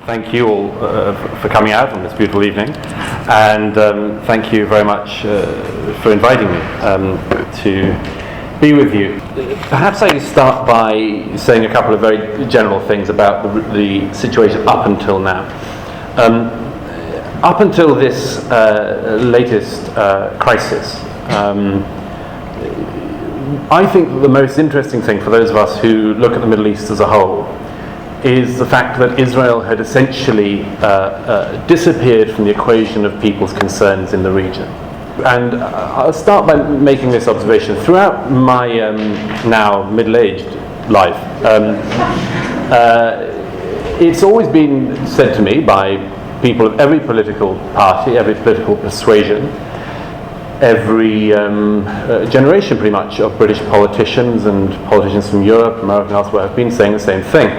Thank you all for coming out on this beautiful evening, and thank you very much for inviting me to be with you. Perhaps I can start by saying a couple of very general things about the situation up until now. Up until this latest crisis, I think that the most interesting thing for those of us who look at the Middle East as a whole is the fact that Israel had essentially disappeared from the equation of people's concerns in the region. And I'll start by making this observation. Throughout my now middle-aged life, it's always been said to me by people of every political party, every political persuasion, every generation pretty much of British politicians and politicians from Europe, America and elsewhere have been saying the same thing.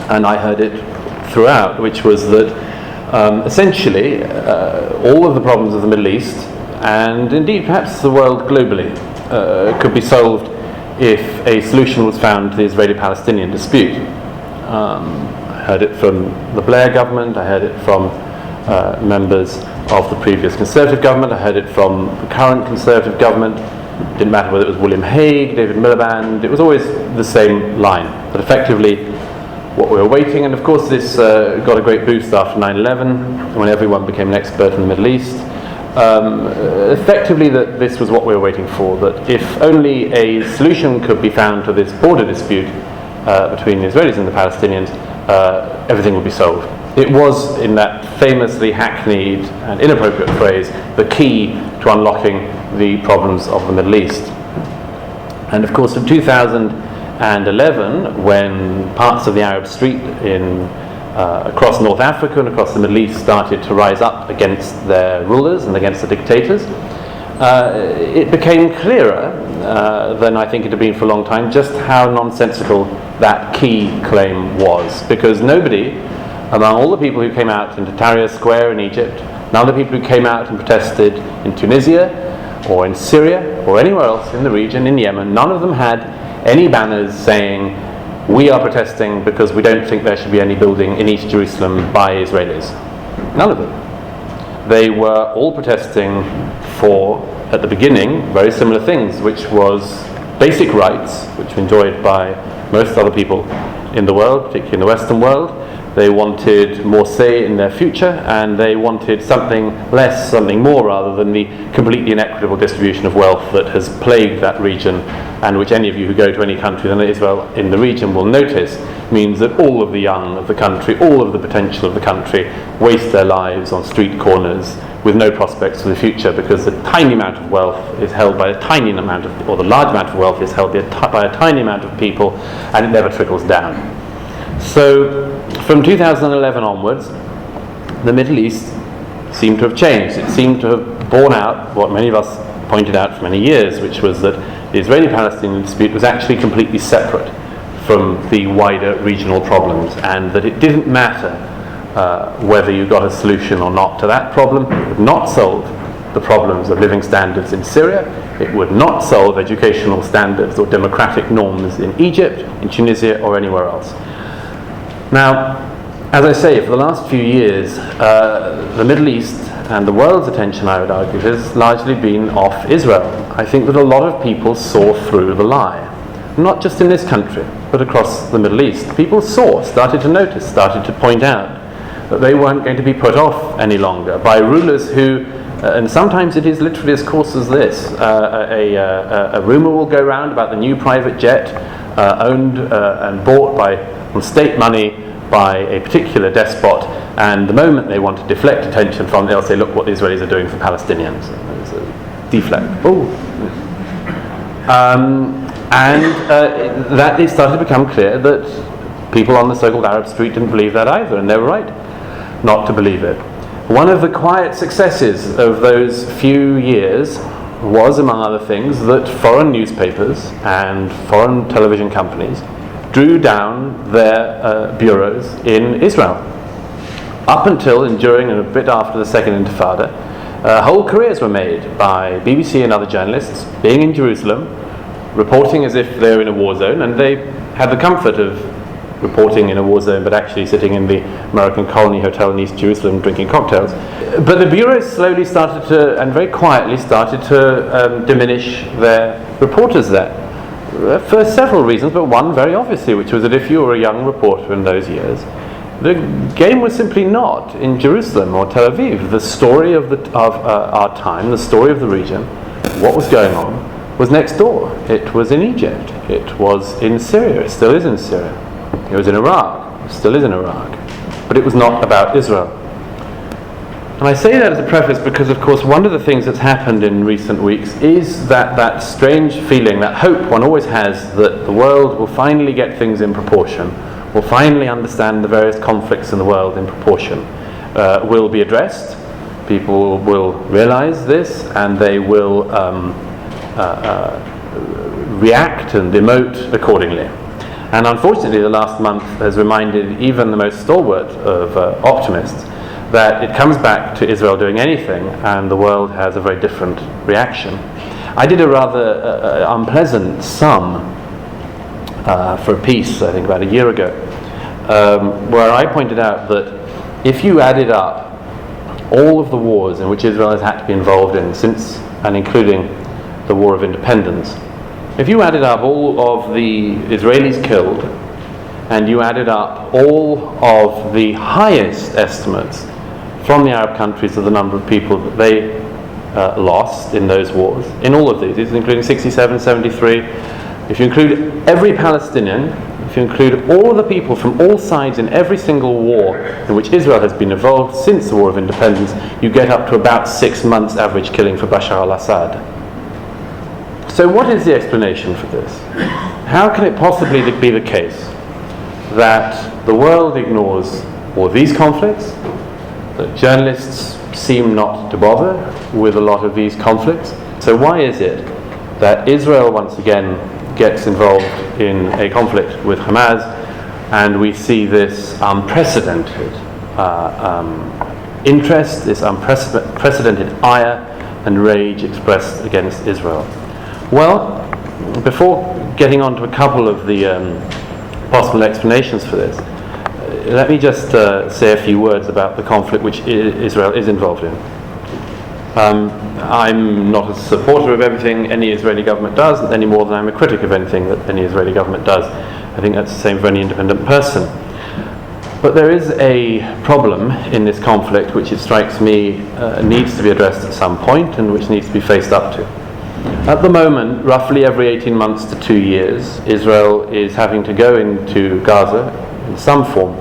And I heard it throughout, which was that essentially all of the problems of the Middle East, and indeed perhaps the world globally, could be solved if a solution was found to the Israeli-Palestinian dispute. I heard it from the Blair government, I heard it from members of the previous Conservative government, I heard it from the current Conservative government. It didn't matter whether it was William Hague, David Miliband, it was always the same line, that effectively what we were waiting, and of course this got a great boost after 9/11 when everyone became an expert in the Middle East. Effectively that this was what we were waiting for, that if only a solution could be found to this border dispute between the Israelis and the Palestinians, everything would be solved. It was, in that famously hackneyed and inappropriate phrase, the key to unlocking the problems of the Middle East. And of course from 2011, when parts of the Arab Street across North Africa and across the Middle East started to rise up against their rulers and against the dictators, it became clearer than I think it had been for a long time just how nonsensical that key claim was. Because nobody, among all the people who came out into Tahrir Square in Egypt, none of the people who came out and protested in Tunisia or in Syria or anywhere else in the region, in Yemen, none of them had any banners saying, "We are protesting because we don't think there should be any building in East Jerusalem by Israelis." None of them. They were all protesting for, at the beginning, very similar things, which was basic rights, which were enjoyed by most other people in the world, particularly in the Western world. They wanted more say in their future, and they wanted something less, something more rather, than the completely inequitable distribution of wealth that has plagued that region, and which any of you who go to any country than Israel in the region will notice means that all of the young of the country, all of the potential of the country, waste their lives on street corners with no prospects for the future, because the tiny amount of wealth is held by a tiny amount of, or the large amount of wealth is held by a tiny amount of people, and it never trickles down. So from 2011 onwards, the Middle East seemed to have changed. It seemed to have borne out what many of us pointed out for many years, which was that the Israeli-Palestinian dispute was actually completely separate from the wider regional problems, and that it didn't matter whether you got a solution or not to that problem. It would not solve the problems of living standards in Syria. It would not solve educational standards or democratic norms in Egypt, in Tunisia, or anywhere else. Now, as I say, for the last few years, the Middle East and the world's attention, I would argue, has largely been off Israel. I think that a lot of people saw through the lie, not just in this country, but across the Middle East. People started to notice, started to point out that they weren't going to be put off any longer by rulers who, and sometimes it is literally as coarse as this, a rumor will go around about the new private jet owned and bought on state money by a particular despot, and the moment they want to deflect attention from it, they'll say, "Look what the Israelis are doing for Palestinians." It's a deflect. That it started to become clear that people on the so-called Arab Street didn't believe that either, and they were right not to believe it. One of the quiet successes of those few years was, among other things, that foreign newspapers and foreign television companies drew down their bureaus in Israel. Up until and during and a bit after the Second Intifada, whole careers were made by BBC and other journalists being in Jerusalem, reporting as if they're in a war zone, and they had the comfort of reporting in a war zone, but actually sitting in the American Colony Hotel in East Jerusalem drinking cocktails. But the bureaus slowly started to, and very quietly started to diminish their reporters there. For several reasons, but one very obviously, which was that if you were a young reporter in those years, the game was simply not in Jerusalem or Tel Aviv. The story of our time, the story of the region, what was going on, was next door. It was in Egypt. It was in Syria. It still is in Syria. It was in Iraq. It still is in Iraq. But it was not about Israel. And I say that as a preface because, of course, one of the things that's happened in recent weeks is that strange feeling, that hope one always has that the world will finally get things in proportion, will finally understand the various conflicts in the world in proportion, will be addressed. People will realize this, and they will react and emote accordingly. And unfortunately, the last month has reminded even the most stalwart of optimists that it comes back to Israel doing anything and the world has a very different reaction. I did a rather unpleasant sum for a piece, I think about a year ago, where I pointed out that if you added up all of the wars in which Israel has had to be involved in since and including the War of Independence, if you added up all of the Israelis killed and you added up all of the highest estimates from the Arab countries of the number of people that they lost in those wars, in all of these, including 67, 73, if you include every Palestinian, if you include all of the people from all sides in every single war in which Israel has been involved since the War of Independence, you get up to about 6 months average killing for Bashar al-Assad. So what is the explanation for this? How can it possibly be the case that the world ignores all these conflicts, that journalists seem not to bother with a lot of these conflicts? So why is it that Israel once again gets involved in a conflict with Hamas, and we see this unprecedented interest, this unprecedented ire and rage expressed against Israel? Well, before getting on to a couple of the possible explanations for this, let me just say a few words about the conflict which Israel is involved in. I'm not a supporter of everything any Israeli government does, any more than I'm a critic of anything that any Israeli government does. I think that's the same for any independent person. But there is a problem in this conflict which, it strikes me, needs to be addressed at some point and which needs to be faced up to. At the moment, roughly every 18 months to 2 years, Israel is having to go into Gaza in some form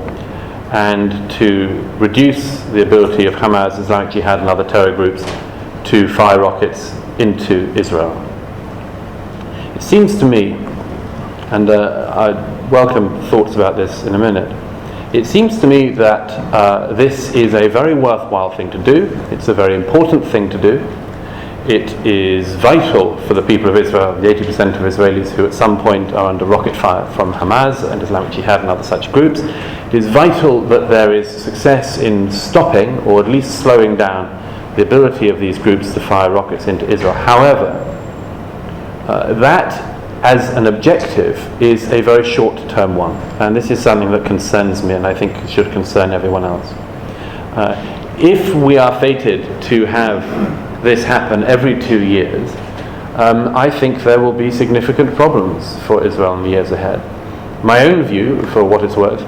and to reduce the ability of Hamas, Islamic Jihad and other terror groups to fire rockets into Israel. It seems to me, and I welcome thoughts about this in a minute, it seems to me that this is a very worthwhile thing to do. It's a very important thing to do. It is vital for the people of Israel, the 80% of Israelis who at some point are under rocket fire from Hamas and Islamic Jihad and other such groups. It is vital that there is success in stopping, or at least slowing down, the ability of these groups to fire rockets into Israel. However, that as an objective is a very short-term one, and this is something that concerns me and I think should concern everyone else. If we are fated to have this happen every 2 years, I think there will be significant problems for Israel in the years ahead. My own view, for what it's worth,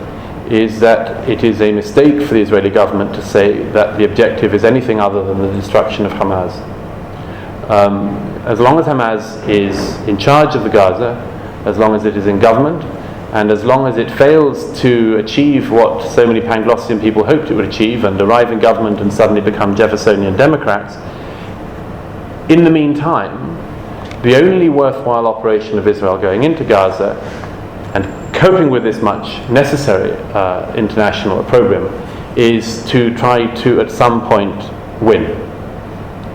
is that it is a mistake for the Israeli government to say that the objective is anything other than the destruction of Hamas. As long as Hamas is in charge of the Gaza, as long as it is in government, and as long as it fails to achieve what so many Panglossian people hoped it would achieve and arrive in government and suddenly become Jeffersonian Democrats, in the meantime, the only worthwhile operation of Israel going into Gaza and coping with this much necessary international program is to try to at some point win.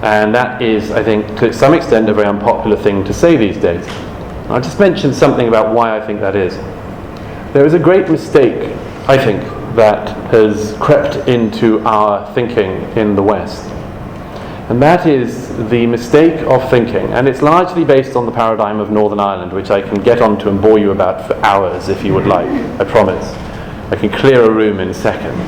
And that is, I think, to some extent a very unpopular thing to say these days. I'll just mention something about why I think that is. There is a great mistake, I think, that has crept into our thinking in the West. And that is the mistake of thinking, and it's largely based on the paradigm of Northern Ireland, which I can get onto and bore you about for hours if you would like, I promise. I can clear a room in seconds.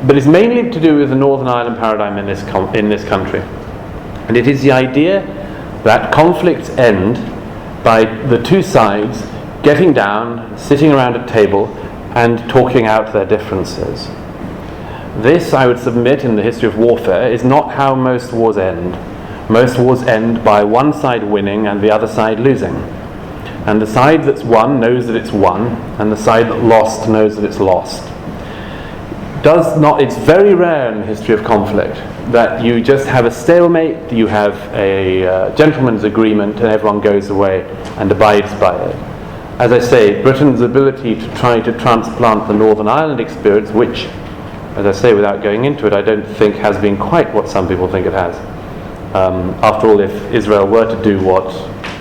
But it's mainly to do with the Northern Ireland paradigm in this country. And it is the idea that conflicts end by the two sides getting down, sitting around a table, and talking out their differences. This, I would submit, in the history of warfare, is not how most wars end. Most wars end by one side winning and the other side losing. And the side that's won knows that it's won, and the side that lost knows that it's lost. It's very rare in the history of conflict that you just have a stalemate, you have a gentleman's agreement, and everyone goes away and abides by it. As I say, Britain's ability to try to transplant the Northern Ireland experience, which, as I say, without going into it, I don't think has been quite what some people think it has. After all, if Israel were to do what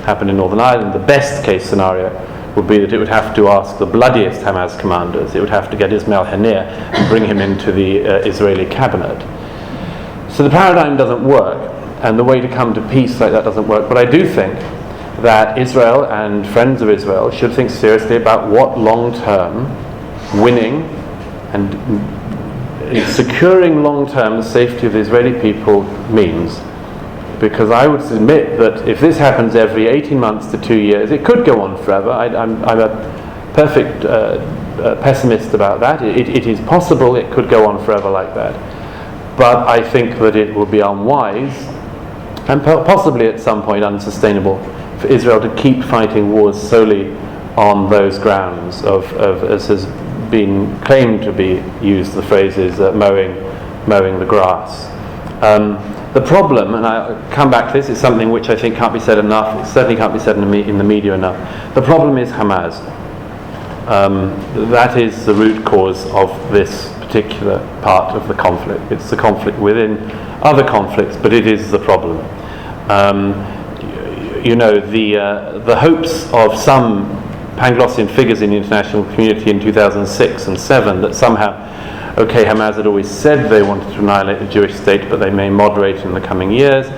happened in Northern Ireland, the best case scenario would be that it would have to ask the bloodiest Hamas commanders. It would have to get Ismail Haniyeh and bring him into the Israeli cabinet. So the paradigm doesn't work, and the way to come to peace like that doesn't work. But I do think that Israel and friends of Israel should think seriously about what long-term winning and securing long-term the safety of the Israeli people means. Because I would submit that if this happens every 18 months to 2 years, it could go on forever. I'm a perfect pessimist about that. It is possible it could go on forever like that. But I think that it will be unwise and possibly at some point unsustainable for Israel to keep fighting wars solely on those grounds of as has been claimed to be used, the phrase is mowing the grass. The problem, and I'll come back to this, is something which I think can't be said enough. It certainly can't be said in the media enough. The problem is Hamas. That is the root cause of this particular part of the conflict. It's the conflict within other conflicts, but it is the problem. The hopes of some Panglossian figures in the international community in 2006 and 2007 that somehow, Hamas had always said they wanted to annihilate the Jewish state, but they may moderate in the coming years.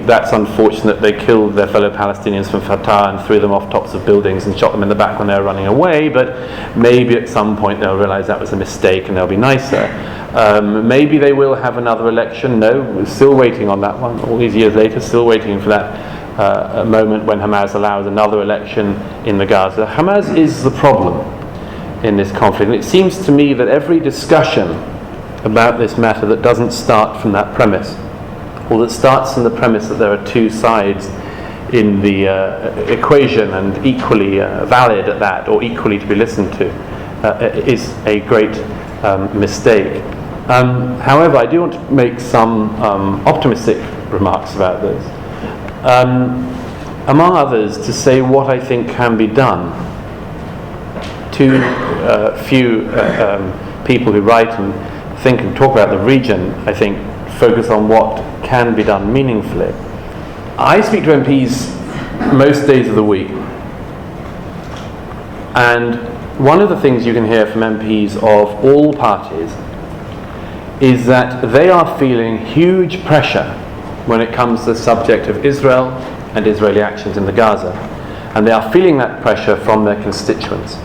That's unfortunate. They killed their fellow Palestinians from Fatah and threw them off tops of buildings and shot them in the back when they were running away, but maybe at some point they'll realize that was a mistake and they'll be nicer. Maybe they will have another election. No, we're still waiting on that one. All these years later, still waiting for that moment when Hamas allows another election in the Gaza. Hamas is the problem in this conflict. And it seems to me that every discussion about this matter that doesn't start from that premise, or that starts from the premise that there are two sides in the equation and equally valid at that, or equally to be listened to, is a great mistake. However, I do want to make some optimistic remarks about this. Among others, to say what I think can be done. Too few people who write and think and talk about the region, I think, focus on what can be done meaningfully. I speak to MPs most days of the week, and one of the things you can hear from MPs of all parties is that they are feeling huge pressure when it comes to the subject of Israel and Israeli actions in the Gaza, and they are feeling that pressure from their constituents.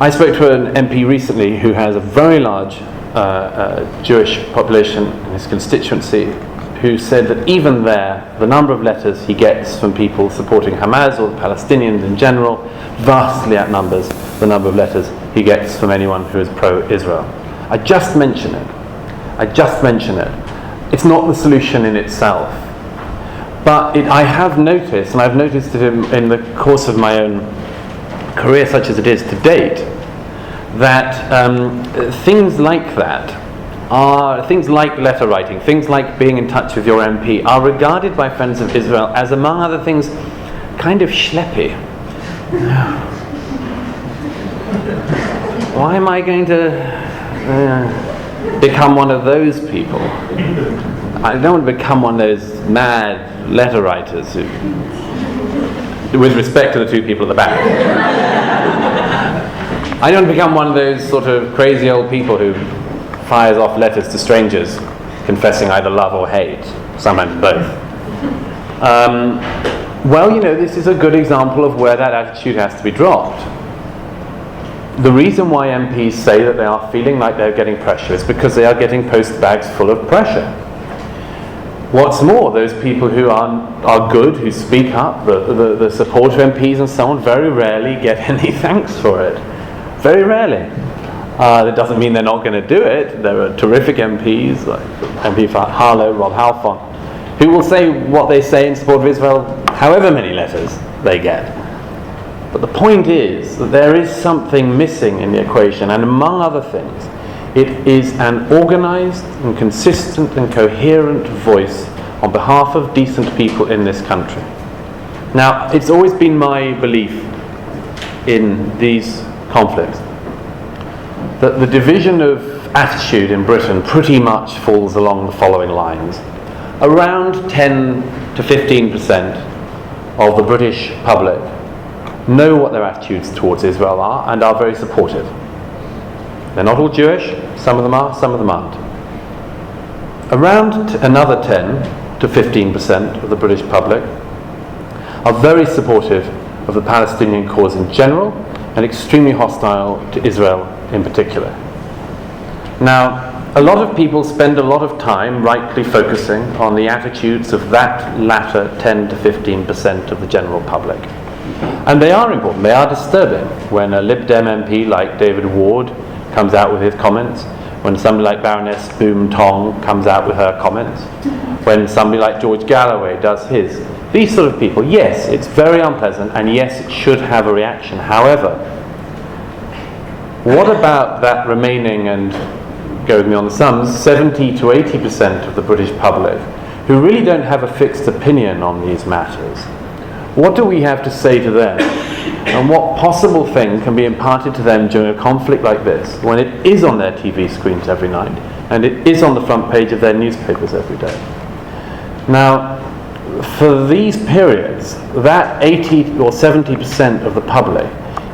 I spoke to an MP recently who has a very large Jewish population in his constituency, who said that even there, the number of letters he gets from people supporting Hamas or the Palestinians in general vastly outnumbers the number of letters he gets from anyone who is pro-Israel. I just mention it. It's not the solution in itself. But I have noticed, and I've noticed it in the course of my own career such as it is to date, that things like that are, things like letter writing, things like being in touch with your MP are regarded by friends of Israel as, among other things, kind of schleppy. Why am I going to become one of those people? I don't want to become one of those mad letter writers who, with respect to the two people at the back, I don't want to become one of those sort of crazy old people who fires off letters to strangers confessing either love or hate, sometimes both. Well, this is a good example of where that attitude has to be dropped. The reason why MPs say that they are feeling like they're getting pressure is because they are getting post bags full of pressure. What's more, those people who are good, who speak up, the supporter MPs and so on, very rarely get any thanks for it. Very rarely. That doesn't mean they're not going to do it. There are terrific MPs, like MP for Harlow, Rob Halfon, who will say what they say in support of Israel, however many letters they get. But the point is that there is something missing in the equation, and among other things, it is an organised and consistent and coherent voice on behalf of decent people in this country. Now, it's always been my belief in these conflicts that the division of attitude in Britain pretty much falls along the following lines. Around 10 to 15% of the British public know what their attitudes towards Israel are and are very supportive. They're not all Jewish, some of them are, some of them aren't. Around another 10 to 15% of the British public are very supportive of the Palestinian cause in general and extremely hostile to Israel in particular. Now, a lot of people spend a lot of time rightly focusing on the attitudes of that latter 10 to 15% of the general public. And they are important, they are disturbing. When a Lib Dem MP like David Ward comes out with his comments, when somebody like Baroness Boom Tong comes out with her comments, when somebody like George Galloway does his. These sort of people, yes, it's very unpleasant, and yes, it should have a reaction. However, what about that remaining, and go with me on the sums, 70 to 80% of the British public who really don't have a fixed opinion on these matters? What do we have to say to them? And what possible thing can be imparted to them during a conflict like this, when it is on their TV screens every night, and it is on the front page of their newspapers every day? Now, for these periods, that 80 or 70% of the public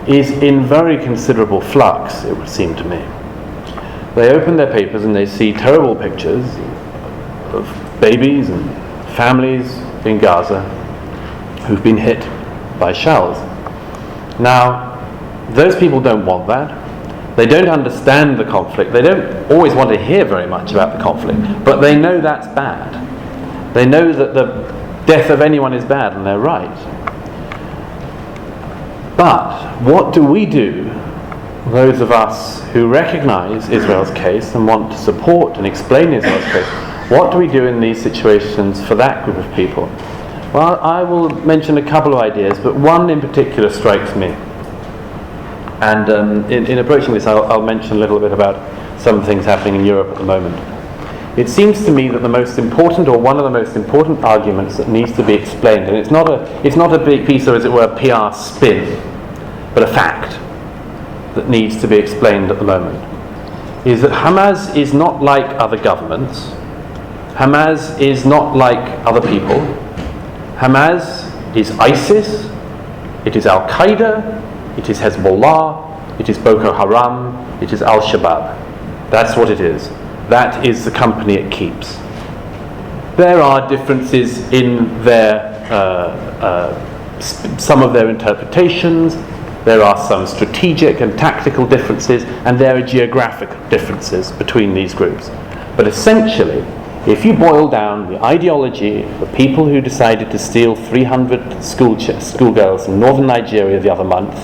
is in very considerable flux, it would seem to me. They open their papers and they see terrible pictures of babies and families in Gaza who've been hit by shells. Now, those people don't want that. They don't understand the conflict. They don't always want to hear very much about the conflict, but they know that's bad. They know that the death of anyone is bad, and they're right. But what do we do, those of us who recognize Israel's case and want to support and explain Israel's case? What do we do in these situations for that group of people? Well, I will mention a couple of ideas, but one in particular strikes me. And in approaching this, I'll mention a little bit about some things happening in Europe at the moment. It seems to me that the most important, or one of the most important arguments that needs to be explained, and it's not a big piece of, as it were, PR spin, but a fact that needs to be explained at the moment, is that Hamas is not like other governments. Hamas is not like other people. Hamas is ISIS, it is Al-Qaeda, it is Hezbollah, it is Boko Haram, it is Al-Shabaab. That's what it is. That is the company it keeps. There are differences in their some of their interpretations. There are some strategic and tactical differences, and there are geographic differences between these groups. But essentially, if you boil down the ideology of the people who decided to steal 300 schoolgirls in northern Nigeria the other month,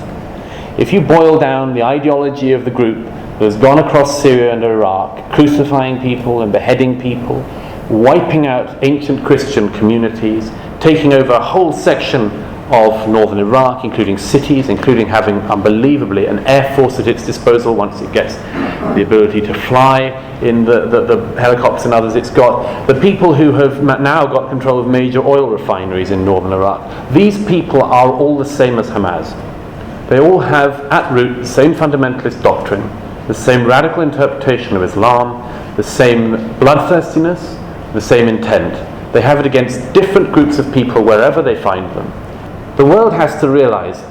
if you boil down the ideology of the group who has gone across Syria and Iraq, crucifying people and beheading people, wiping out ancient Christian communities, taking over a whole section of northern Iraq, including cities, including having unbelievably an air force at its disposal once it gets the ability to fly in the helicopters and others it's got, the people who have now got control of major oil refineries in northern Iraq. These people are all the same as Hamas. They all have at root the same fundamentalist doctrine, the same radical interpretation of Islam, the same bloodthirstiness, the same intent. They have it against different groups of people wherever they find them. The world has to realize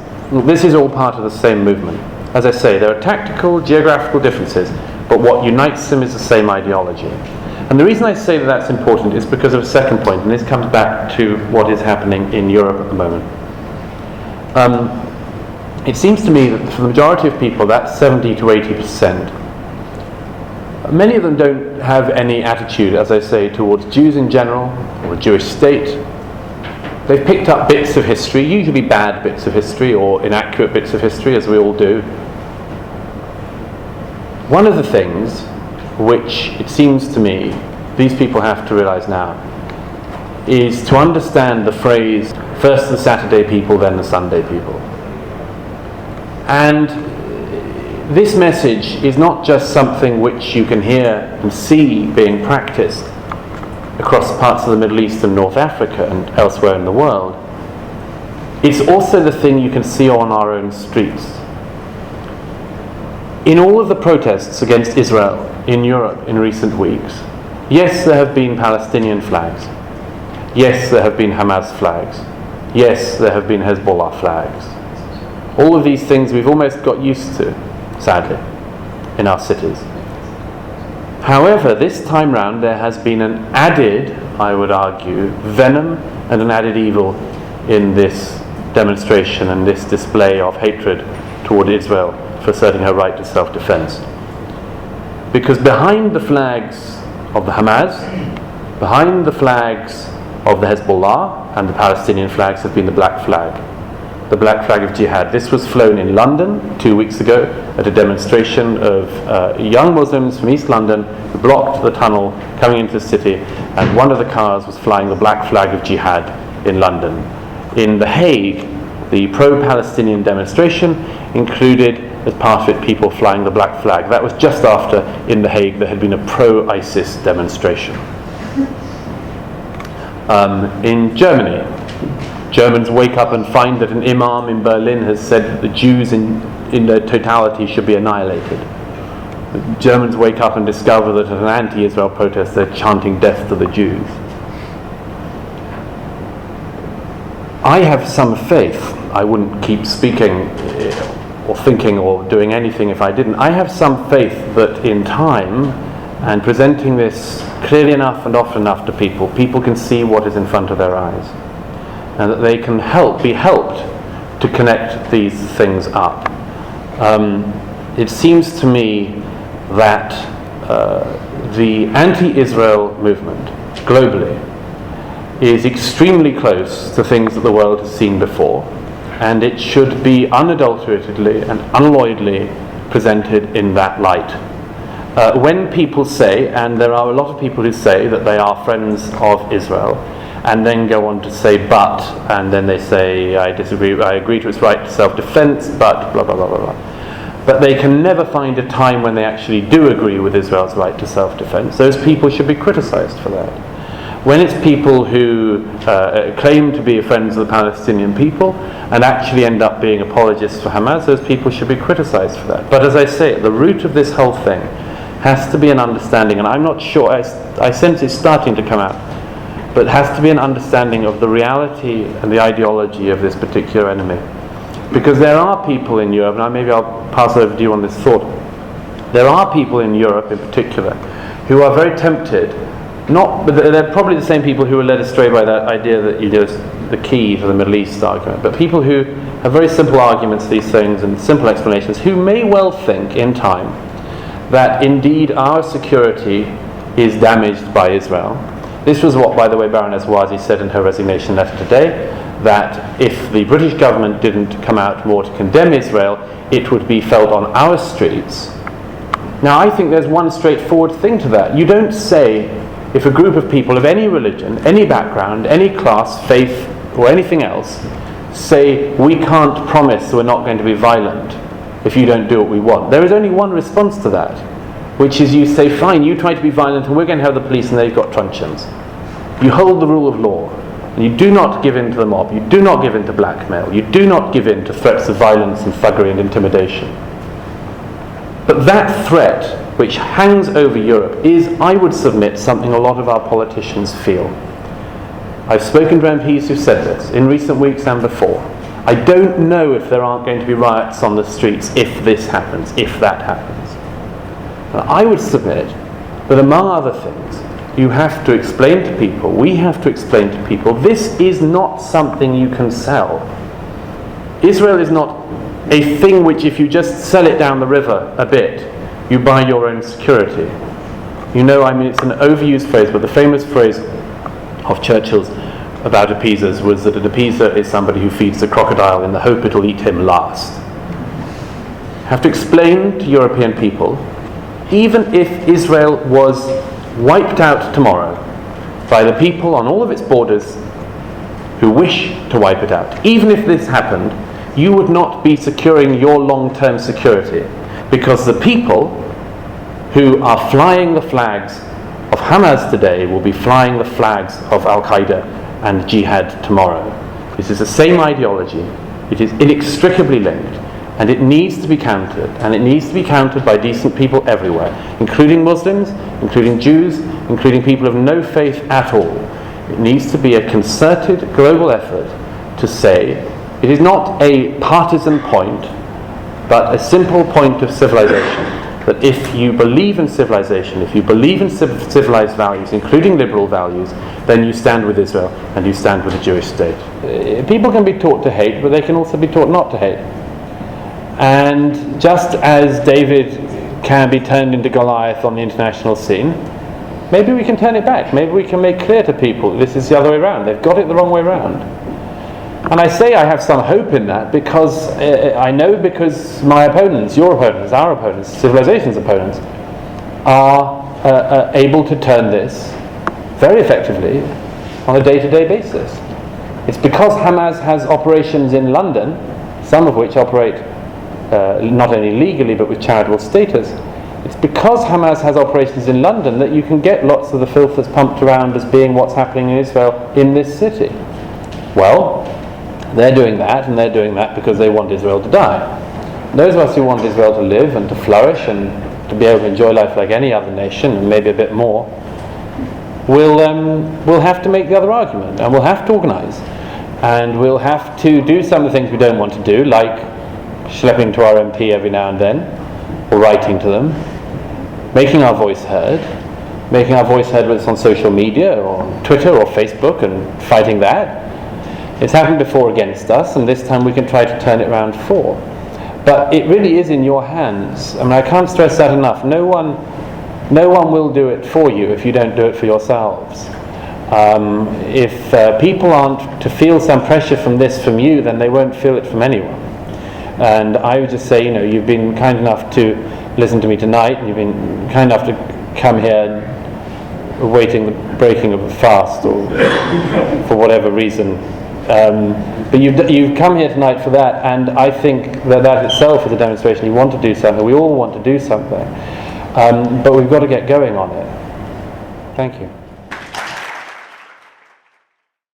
this is all part of the same movement. As I say, there are tactical, geographical differences, but what unites them is the same ideology. And the reason I say that that's important is because of a second point, and this comes back to what is happening in Europe at the moment. It seems to me that for the majority of people, that's 70 to 80%. Many of them don't have any attitude, as I say, towards Jews in general, or a Jewish state. They've picked up bits of history, usually bad bits of history, or inaccurate bits of history, as we all do. One of the things which, it seems to me, these people have to realize now, is to understand the phrase, first the Saturday people, then the Sunday people. And this message is not just something which you can hear and see being practiced across parts of the Middle East and North Africa and elsewhere in the world. It's also the thing you can see on our own streets. In all of the protests against Israel in Europe in recent weeks, yes, there have been Palestinian flags. Yes, there have been Hamas flags. Yes, there have been Hezbollah flags. All of these things we've almost got used to, sadly, in our cities. However, this time round there has been an added, I would argue, venom and an added evil in this demonstration and this display of hatred toward Israel for asserting her right to self-defense. Because behind the flags of the Hamas, behind the flags of the Hezbollah and the Palestinian flags have been the black flag of jihad. This was flown in London 2 weeks ago at a demonstration of young Muslims from East London who blocked the tunnel coming into the city, and one of the cars was flying the black flag of jihad in London. In The Hague, the pro-Palestinian demonstration included, as part of it, people flying the black flag. That was just after, in The Hague, there had been a pro-ISIS demonstration. In Germany, Germans wake up and find that an imam in Berlin has said that the Jews in their totality should be annihilated. The Germans wake up and discover that at an anti-Israel protest they're chanting death to the Jews. I have some faith. I wouldn't keep speaking or thinking or doing anything if I didn't. I have some faith that in time, and presenting this clearly enough and often enough to people, people can see what is in front of their eyes, and that they can be helped to connect these things up. It seems to me that the anti-Israel movement globally is extremely close to things that the world has seen before, and it should be unadulteratedly and unalloyedly presented in that light. When people say, and there are a lot of people who say that they are friends of Israel, and then go on to say but, and then they say I disagree, I agree to its right to self-defense, but blah blah blah blah blah. But they can never find a time when they actually do agree with Israel's right to self-defense. Those people should be criticized for that. When it's people who claim to be friends of the Palestinian people and actually end up being apologists for Hamas, those people should be criticized for that. But as I say, at the root of this whole thing has to be an understanding, and I'm not sure, I sense it's starting to come out, but has to be an understanding of the reality and the ideology of this particular enemy. Because there are people in Europe, and maybe I'll pass over to you on this thought, there are people in Europe in particular who are very tempted, but they're probably the same people who were led astray by that idea that the key to the Middle East argument, but people who have very simple arguments, these things, and simple explanations, who may well think in time that indeed our security is damaged by Israel. This was what, by the way, Baroness Wazi said in her resignation letter today, that if the British government didn't come out more to condemn Israel, it would be felt on our streets. Now, I think there's one straightforward thing to that. You don't say, if a group of people of any religion, any background, any class, faith, or anything else, say, we can't promise we're not going to be violent if you don't do what we want. There is only one response to that, which is you say, fine, you try to be violent and we're going to have the police and they've got truncheons. You hold the rule of law, and you do not give in to the mob, you do not give in to blackmail, you do not give in to threats of violence and thuggery and intimidation. But that threat, which hangs over Europe, is, I would submit, something a lot of our politicians feel. I've spoken to MPs who said this in recent weeks and before. I don't know if there aren't going to be riots on the streets if this happens, if that happens. I would submit that among other things, you have to explain to people, we have to explain to people, this is not something you can sell. Israel is not a thing which, if you just sell it down the river a bit, you buy your own security. You know, I mean, it's an overused phrase, but the famous phrase of Churchill's about appeasers was that an appeaser is somebody who feeds the crocodile in the hope it'll eat him last. You have to explain to European people, even if Israel was wiped out tomorrow by the people on all of its borders who wish to wipe it out, even if this happened, you would not be securing your long-term security, because the people who are flying the flags of Hamas today will be flying the flags of Al-Qaeda and Jihad tomorrow. This is the same ideology. It is inextricably linked, and it needs to be countered, and it needs to be countered by decent people everywhere, including Muslims, including Jews, including people of no faith at all. It needs to be a concerted global effort to say it is not a partisan point, but a simple point of civilization. That if you believe in civilization, if you believe in civilized values, including liberal values, then you stand with Israel and you stand with the Jewish state. People can be taught to hate, but they can also be taught not to hate. And just as David can be turned into Goliath on the international scene, maybe we can turn it back. Maybe we can make clear to people this is the other way around. They've got it the wrong way around. And I say I have some hope in that because I know because my opponents, your opponents, our opponents, civilization's opponents, are able to turn this very effectively on a day-to-day basis. It's because Hamas has operations in London, some of which operate not only legally but with charitable status. It's because Hamas has operations in London that you can get lots of the filth that's pumped around as being what's happening in Israel in this city. Well, they're doing that, and they're doing that because they want Israel to die. Those of us who want Israel to live and to flourish and to be able to enjoy life like any other nation, and maybe a bit more, we'll have to make the other argument, and we'll have to organise, and we'll have to do some of the things we don't want to do, like schlepping to our MP every now and then, or writing to them, making our voice heard whether it's on social media or on Twitter or Facebook, and fighting that. It's happened before against us, and this time we can try to turn it around for. But it really is in your hands. I mean, I can't stress that enough. No one will do it for you if you don't do it for yourselves. If people aren't to feel some pressure from this from you, then they won't feel it from anyone. And I would just say, you've been kind enough to listen to me tonight, and you've been kind enough to come here awaiting the breaking of a fast, or for whatever reason. But you've come here tonight for that, and I think that itself is a demonstration you want to do something. We all want to do something, but we've got to get going on it. Thank you.